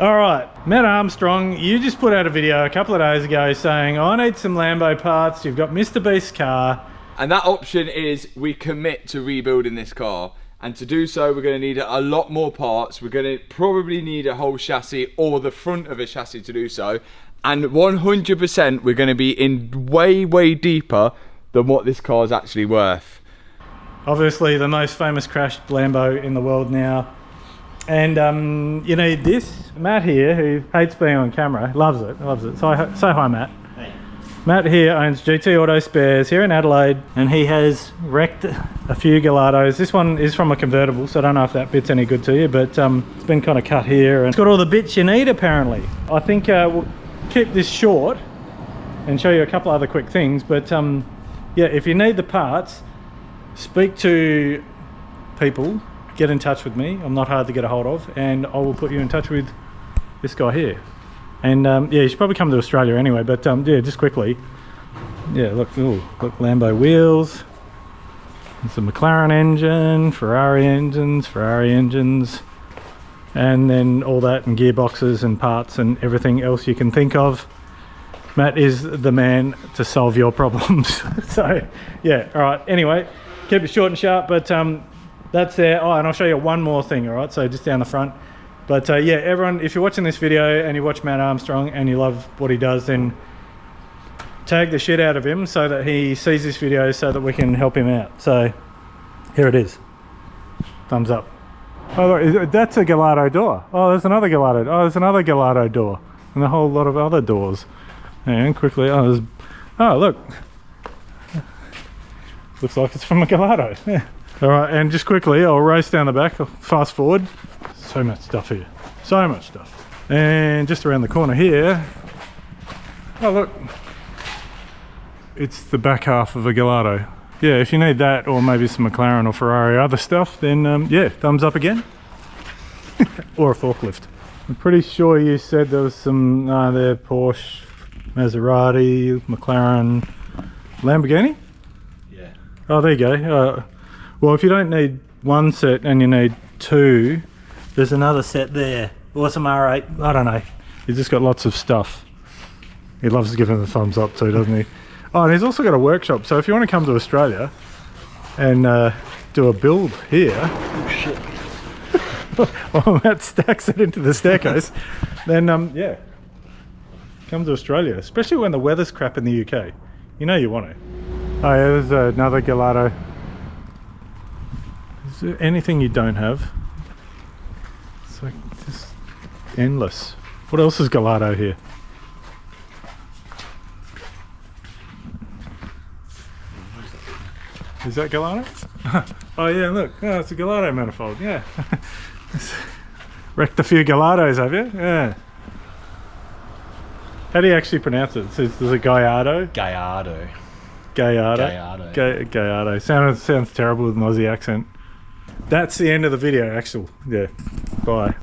All right, Mat Armstrong, you just put out a video a couple of days ago saying, I need some Lambo parts, you've got MrBeast's car. And that option is we commit to rebuilding this car. And to do so, we're going to need a lot more parts. We're going to probably need a whole chassis or the front of a chassis to do so. And 100% we're going to be in way deeper than what this car is actually worth. Obviously the most famous crashed Lambo in the world now. And you know this, Matt here, who hates being on camera, loves it. Say hi, Matt. Hey. Matt here owns GT Auto Spares here in Adelaide, and he has wrecked a few Gallardos. This one is from a convertible, so I don't know if that bit's any good to you, but it's been kind of cut here, and it's got all the bits you need apparently. I think we'll keep this short and show you a couple other quick things, but yeah, if you need the parts, speak to people. Get in touch with me. I'm not hard to get a hold of, and I will put you in touch with this guy here. And yeah, you should probably come to Australia anyway, but yeah, just quickly. Yeah, look, ooh, look, Lambo wheels. It's a McLaren engine, Ferrari engines, and then all that, and gearboxes and parts and everything else you can think of. Matt is the man to solve your problems. So yeah, all right, anyway, keep it short and sharp, but that's there. Oh, and I'll show you one more thing, all right? So just down the front. But yeah, everyone, if you're watching this video and you watch Mat Armstrong and you love what he does, then tag the shit out of him so that he sees this video so that we can help him out. So here it is. Thumbs up. Oh, look, that's a Gallardo door. Oh, there's another Gallardo. Oh, there's another Gallardo door. And a whole lot of other doors. And quickly, oh, look. Looks like it's from a Gallardo. Yeah. All right, and just quickly, I'll race down the back, I'll fast forward. So much stuff here, so much stuff. And just around the corner here, oh look, it's the back half of a Gallardo. Yeah, if you need that, or maybe some McLaren or Ferrari other stuff, then yeah, thumbs up again. Or a forklift. I'm pretty sure you said there was some, there, Porsche, Maserati, McLaren, Lamborghini? Yeah. Oh, there you go. Well, if you don't need one set and you need two, there's another set there. Or some R8, I don't know. He's just got lots of stuff. He loves giving the thumbs up too, doesn't he? Oh, and he's also got a workshop, so if you want to come to Australia and do a build here, shit. While Matt stacks it into the staircase, then yeah, come to Australia, especially when the weather's crap in the UK. You know you want to. Oh yeah, there's another Gallardo. Is there anything you don't have? It's like just endless. What else is Gallardo here? Is that Gallardo? Oh yeah, look, oh, it's a Gallardo manifold, yeah. Wrecked a few Gallardos, have you? Yeah. How do you actually pronounce it? Is it Gallardo? Gallardo. Gallardo. Gallardo. Sounds terrible with an Aussie accent. That's the end of the video, actual. Yeah. Bye.